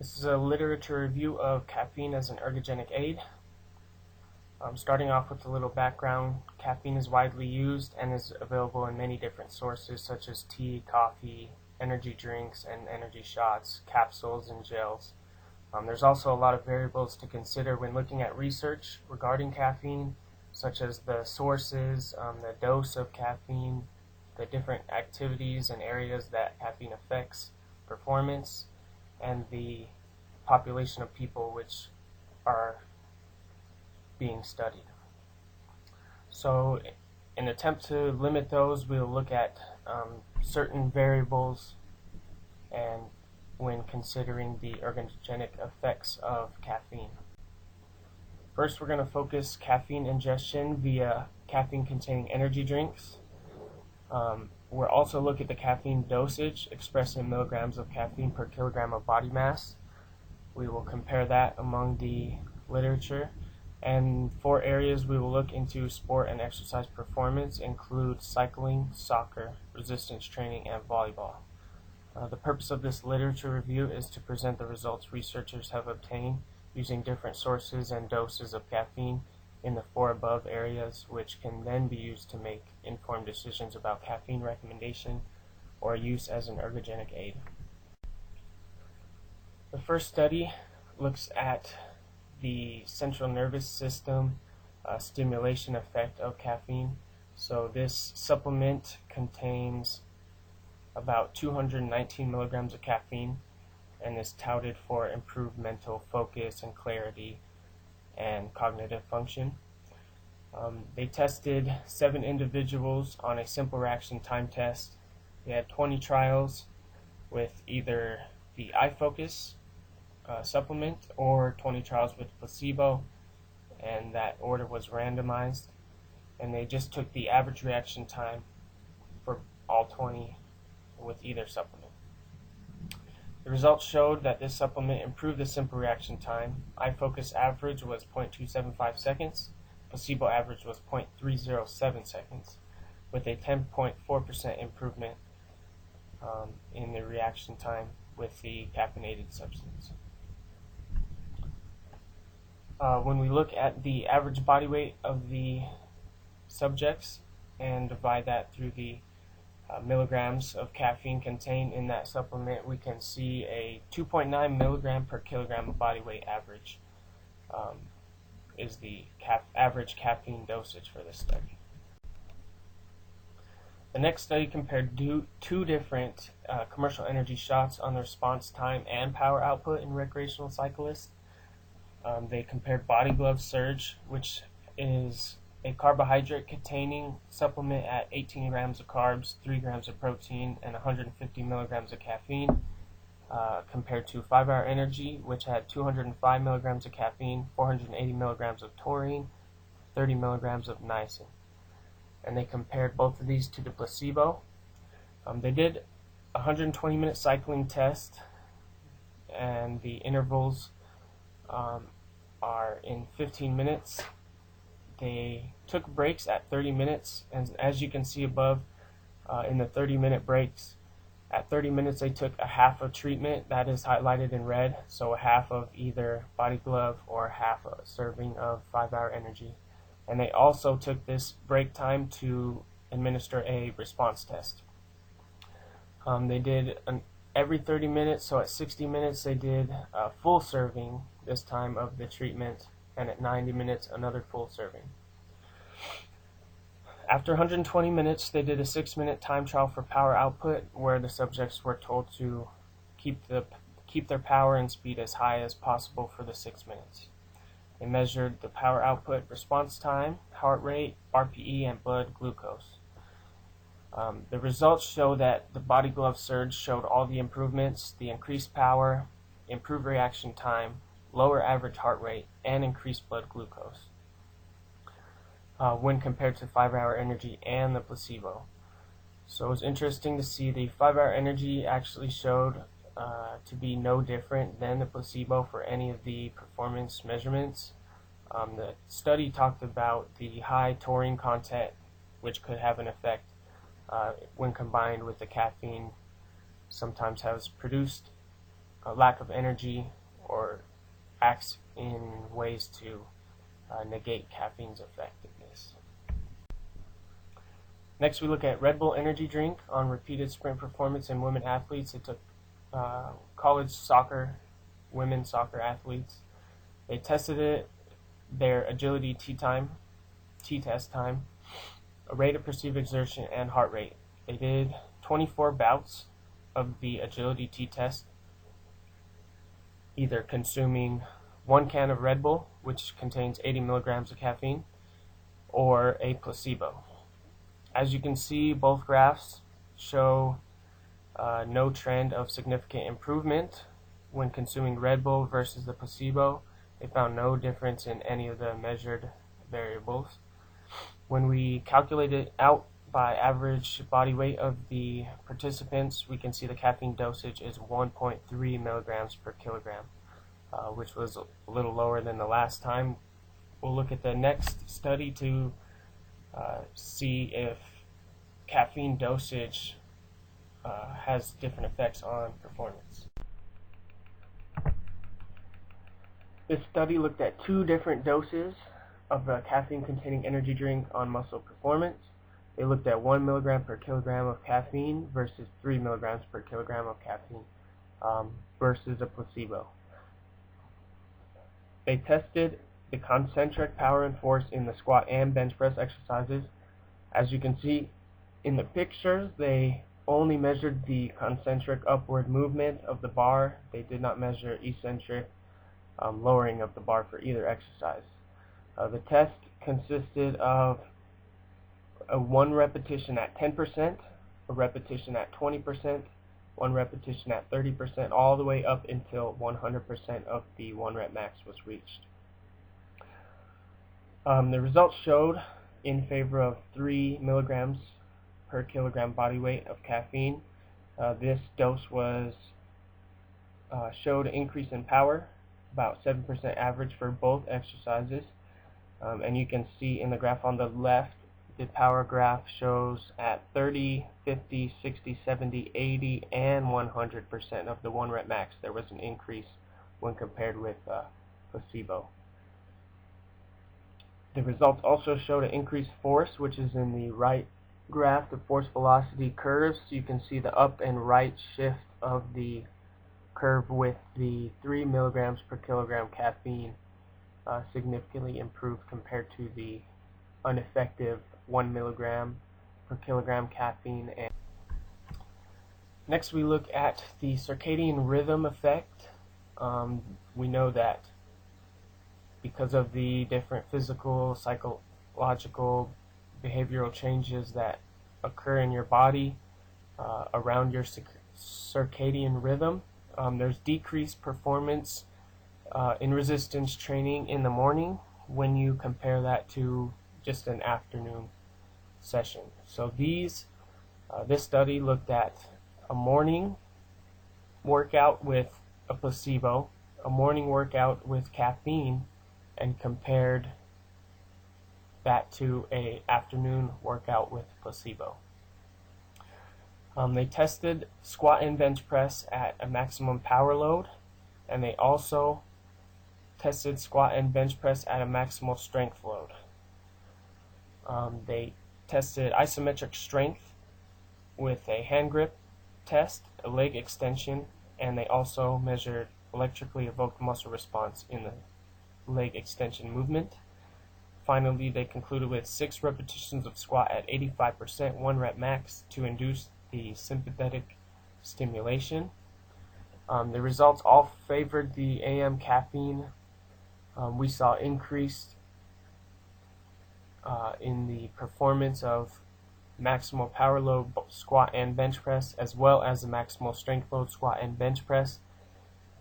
This is a literature review of caffeine as an ergogenic aid. Starting off with a little background, caffeine is widely used and is available in many different sources such as tea, coffee, energy drinks, and energy shots, capsules, and gels. There's also a lot of variables to consider when looking at research regarding caffeine, such as the sources, the dose of caffeine, the different activities and areas that caffeine affects performance, and the population of people which are being studied. So in an attempt to limit those, we'll look at certain variables and when considering the ergogenic effects of caffeine. First, we're going to focus caffeine ingestion via caffeine-containing energy drinks. We'll also look at the caffeine dosage expressed in milligrams of caffeine per kilogram of body mass. We will compare that among the literature. And 4 areas we will look into sport and exercise performance include cycling, soccer, resistance training, and volleyball. The purpose of this literature review is to present the results researchers have obtained using different sources and doses of caffeine in the 4 above areas, which can then be used to make informed decisions about caffeine recommendation or use as an ergogenic aid. The first study looks at the central nervous system stimulation effect of caffeine. So this supplement contains about 219 milligrams of caffeine and is touted for improved mental focus and clarity and cognitive function. They tested 7 individuals on a simple reaction time test. They had 20 trials with either the iFocus supplement or 20 trials with placebo, and that order was randomized, and they just took the average reaction time for all 20 with either supplement. The results showed that this supplement improved the simple reaction time. iFocus average was 0.275 seconds, placebo average was 0.307 seconds, with a 10.4% improvement in the reaction time with the caffeinated substance. When we look at the average body weight of the subjects and divide that through the milligrams of caffeine contained in that supplement, we can see a 2.9 milligram per kilogram of body weight average is the average caffeine dosage for this study. The next study compared 2 different commercial energy shots on the response time and power output in recreational cyclists. They compared Body Glove Surge, which is a carbohydrate-containing supplement at 18 grams of carbs, 3 grams of protein, and 150 milligrams of caffeine, compared to 5-Hour Energy, which had 205 milligrams of caffeine, 480 milligrams of taurine, 30 milligrams of niacin. And they compared both of these to the placebo. They did a 120-minute cycling test, and the intervals are in 15 minutes. They took breaks at 30 minutes, and as you can see above, in the 30-minute breaks, at 30 minutes they took a half of treatment, that is highlighted in red, so a half of either Body Glove or half a serving of 5-Hour Energy. And they also took this break time to administer a response test. They did every 30 minutes, so at 60 minutes they did a full serving this time of the treatment, and at 90 minutes another full serving. After 120 minutes, they did a 6-minute time trial for power output, where the subjects were told to keep their power and speed as high as possible for the 6 minutes. They measured the power output response time, heart rate, RPE, and blood glucose. The results show that the Body Glove Surge showed all the improvements: the increased power, improved reaction time, lower average heart rate, and increased blood glucose when compared to 5-Hour Energy and the placebo. So it was interesting to see the 5-Hour Energy actually showed to be no different than the placebo for any of the performance measurements. The study talked about the high taurine content, which could have an effect when combined with the caffeine sometimes has produced a lack of energy or acts in ways to negate caffeine's effectiveness. Next, we look at Red Bull energy drink on repeated sprint performance in women athletes. It took college soccer, women's soccer athletes. They tested their agility T-test time, a rate of perceived exertion, and heart rate. They did 24 bouts of the agility T-test, either consuming 1 can of Red Bull, which contains 80 milligrams of caffeine, or a placebo. As you can see, both graphs show no trend of significant improvement when consuming Red Bull versus the placebo. They found no difference in any of the measured variables. When we calculate it out by average body weight of the participants, we can see the caffeine dosage is 1.3 milligrams per kilogram, which was a little lower than the last time. We'll look at the next study to see if caffeine dosage has different effects on performance. This study looked at 2 different doses of a caffeine-containing energy drink on muscle performance. They looked at 1 milligram per kilogram of caffeine versus 3 milligrams per kilogram of caffeine versus a placebo. They tested the concentric power and force in the squat and bench press exercises. As you can see in the pictures, they only measured the concentric upward movement of the bar. They did not measure eccentric lowering of the bar for either exercise. The test consisted of a 1 repetition at 10%, a repetition at 20%, 1 repetition at 30%, all the way up until 100% of the 1 rep max was reached. The results showed in favor of 3 milligrams per kilogram body weight of caffeine. This dose showed an increase in power, about 7% average for both exercises. And you can see in the graph on the left, the power graph shows at 30, 50, 60, 70, 80, and 100% of the 1 rep max, there was an increase when compared with placebo. The results also showed an increased force, which is in the right graph, the force velocity curves. You can see the up and right shift of the curve with the 3 milligrams per kilogram caffeine significantly improved compared to the ineffective 1 milligram per kilogram caffeine. And next, we look at the circadian rhythm effect. We know that because of the different physical, psychological, behavioral changes that occur in your body around your circadian rhythm, there's decreased performance in resistance training in the morning when you compare that to just an afternoon session. So this study looked at a morning workout with a placebo, a morning workout with caffeine, and compared that to an afternoon workout with placebo. They tested squat and bench press at a maximum power load, and they also tested squat and bench press at a maximal strength load. They tested isometric strength with a hand grip test, a leg extension, and they also measured electrically evoked muscle response in the leg extension movement. Finally, they concluded with 6 repetitions of squat at 85%, 1 rep max, to induce the sympathetic stimulation. The results all favored the AM caffeine. We saw increased in the performance of maximal power load squat and bench press, as well as the maximal strength load squat and bench press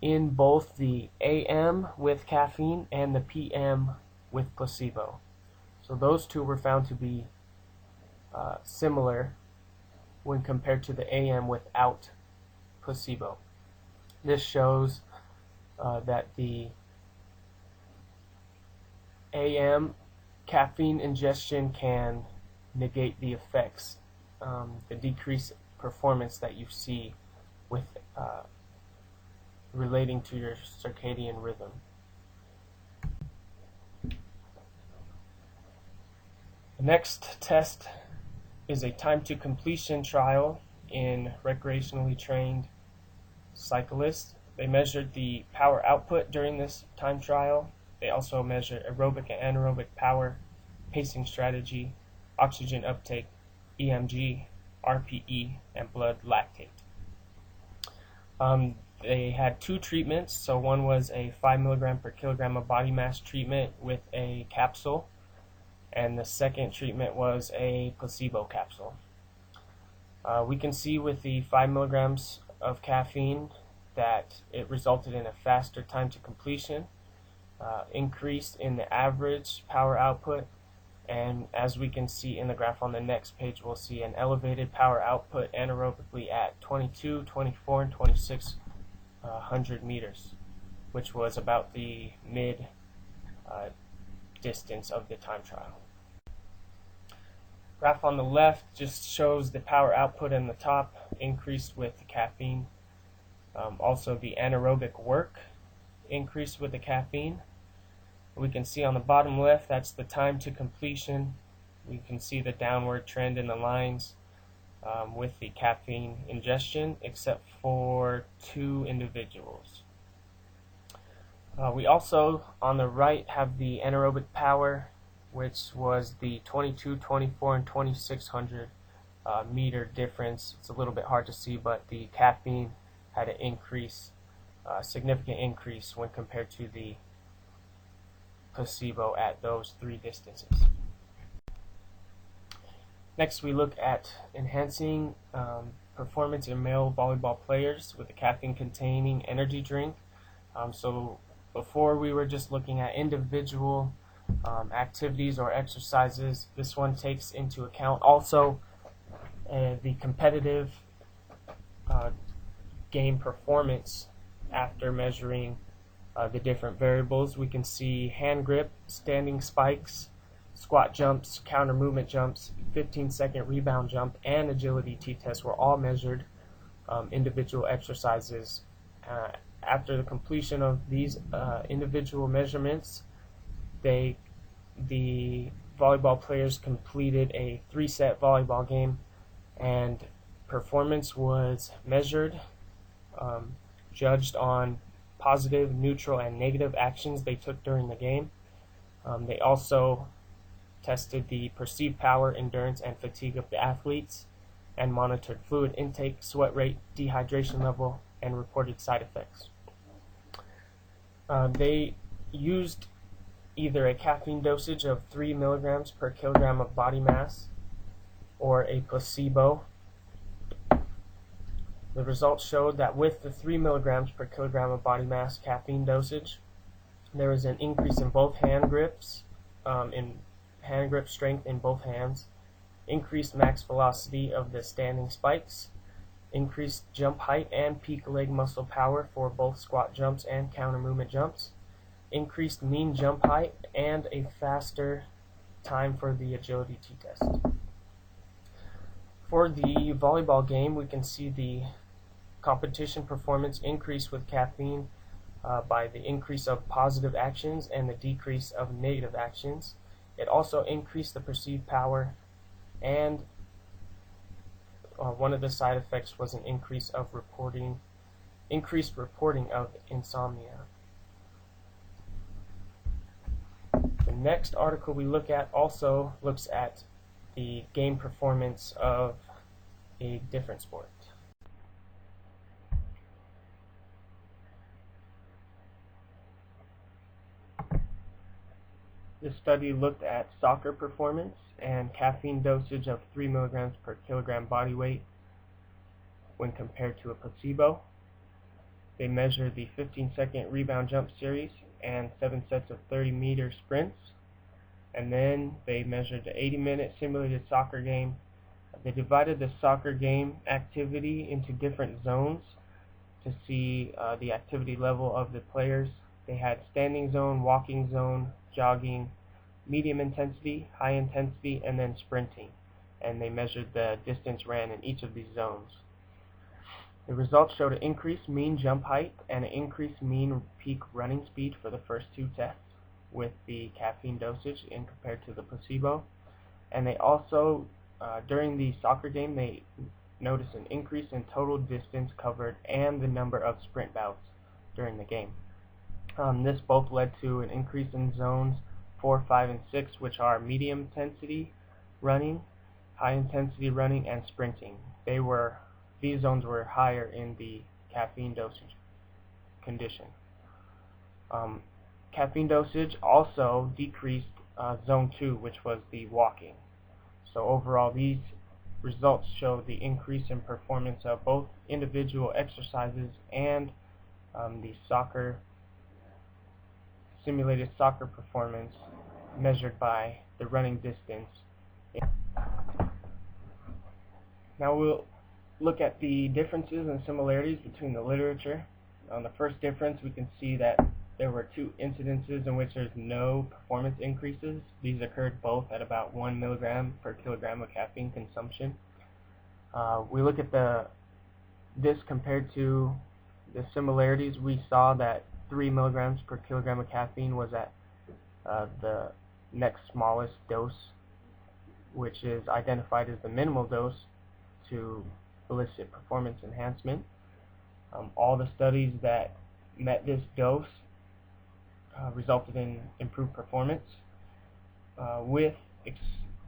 in both the AM with caffeine and the PM with placebo. So those two were found to be similar when compared to the AM without placebo. This shows that the AM caffeine ingestion can negate the effects, the decreased performance that you see with relating to your circadian rhythm. The next test is a time to completion trial in recreationally trained cyclists. They measured the power output during this time trial. They also measured aerobic and anaerobic power, pacing strategy, oxygen uptake, EMG, RPE, and blood lactate. They had two treatments. So one was a 5 milligram per kilogram of body mass treatment with a capsule, and the second treatment was a placebo capsule. We can see with the 5 milligrams of caffeine that it resulted in a faster time to completion, increase in the average power output, and as we can see in the graph on the next page, we'll see an elevated power output anaerobically at 22, 24, and 2600 meters, which was about the mid distance of the time trial. Graph on the left just shows the power output in the top increased with the caffeine. Also the anaerobic work increased with the caffeine. We can see on the bottom left, that's the time to completion. We can see the downward trend in the lines with the caffeine ingestion, except for two individuals. We also, on the right, have the anaerobic power, which was the 22, 24, and 2600 meter difference. It's a little bit hard to see, but the caffeine had an increase, significant increase when compared to the placebo at those three distances. Next, we look at enhancing performance in male volleyball players with a caffeine-containing energy drink. So before we were just looking at individual activities or exercises. This one takes into account also the competitive game performance after measuring the different variables. We can see hand grip, standing spikes, squat jumps, counter movement jumps, 15-second rebound jump, and agility t-test were all measured individual exercises. After the completion of these individual measurements, the volleyball players completed a 3-set volleyball game, and performance was measured, judged on positive, neutral, and negative actions they took during the game. They also tested the perceived power, endurance, and fatigue of the athletes, and monitored fluid intake, sweat rate, dehydration level, and reported side effects. They used either a caffeine dosage of 3 milligrams per kilogram of body mass or a placebo. The results showed that with the 3 milligrams per kilogram of body mass caffeine dosage, there was an increase in both hand grips, in hand grip strength in both hands, increased max velocity of the standing spikes, increased jump height and peak leg muscle power for both squat jumps and counter movement jumps, increased mean jump height, and a faster time for the agility t-test. For the volleyball game, we can see the competition performance increase with caffeine by the increase of positive actions and the decrease of negative actions. It also increased the perceived power, and one of the side effects was an increased reporting of insomnia. The next article we look at also looks at the game performance of a different sport. This study looked at soccer performance and caffeine dosage of 3 milligrams per kilogram body weight when compared to a placebo. They measured the 15-second rebound jump series and 7 sets of 30-meter sprints, and then they measured the 80-minute simulated soccer game. They divided the soccer game activity into different zones to see the activity level of the players. They had standing zone, walking zone, jogging, medium intensity, high intensity, and then sprinting. And they measured the distance ran in each of these zones. The results showed an increased mean jump height and an increased mean peak running speed for the first two tests with the caffeine dosage in compared to the placebo. And they also, during the soccer game, they noticed an increase in total distance covered and the number of sprint bouts during the game. This both led to an increase in zones 4, 5, and 6, which are medium intensity running, high intensity running, and sprinting. These zones were higher in the caffeine dosage condition. Caffeine dosage also decreased zone 2, which was the walking. So overall, these results show the increase in performance of both individual exercises and the simulated soccer performance measured by the running distance. Now we'll look at the differences and similarities between the literature. On the first difference, we can see that there were two incidences in which there's no performance increases. These occurred both at about 1 milligram per kilogram of caffeine consumption. We look at this compared to the similarities. We saw that 3 milligrams per kilogram of caffeine was at the next smallest dose, which is identified as the minimal dose to elicit performance enhancement. All the studies that met this dose resulted in improved performance, with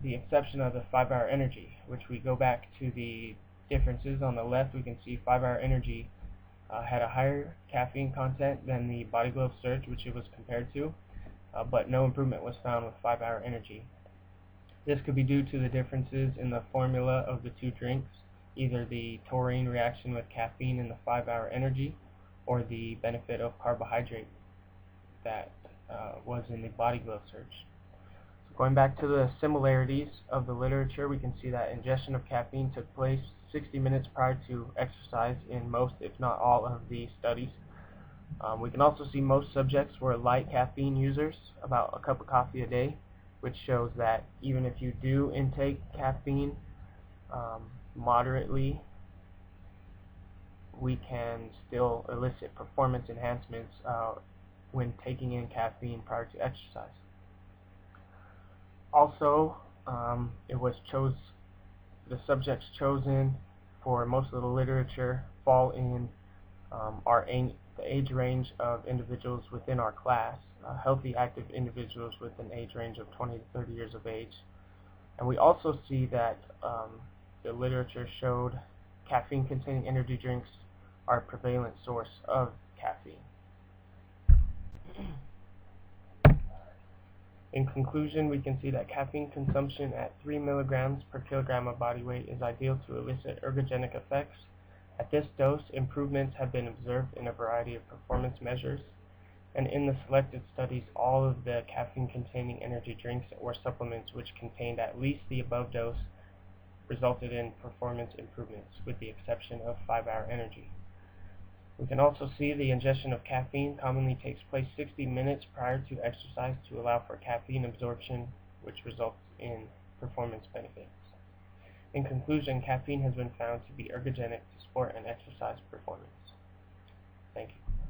the exception of the 5-hour energy, which we go back to the differences. On the left, we can see 5-hour energy had a higher caffeine content than the Body Glove Surge, which it was compared to, but no improvement was found with 5-hour energy. This could be due to the differences in the formula of the two drinks, either the taurine reaction with caffeine in the 5-hour energy or the benefit of carbohydrate that was in the Body Glove Surge. So going back to the similarities of the literature, we can see that ingestion of caffeine took place 60 minutes prior to exercise in most, if not all, of the studies. We can also see most subjects were light caffeine users, about a cup of coffee a day, which shows that even if you do intake caffeine moderately, we can still elicit performance enhancements when taking in caffeine prior to exercise. Also, the subjects chosen for most of the literature fall in the age range of individuals within our class, healthy active individuals with an age range of 20 to 30 years of age. And we also see that the literature showed caffeine-containing energy drinks are a prevalent source of caffeine. In conclusion, we can see that caffeine consumption at 3 milligrams per kilogram of body weight is ideal to elicit ergogenic effects. At this dose, improvements have been observed in a variety of performance measures, and in the selected studies, all of the caffeine-containing energy drinks or supplements which contained at least the above dose resulted in performance improvements, with the exception of 5-hour energy. We can also see the ingestion of caffeine commonly takes place 60 minutes prior to exercise to allow for caffeine absorption, which results in performance benefits. In conclusion, caffeine has been found to be ergogenic to sport and exercise performance. Thank you.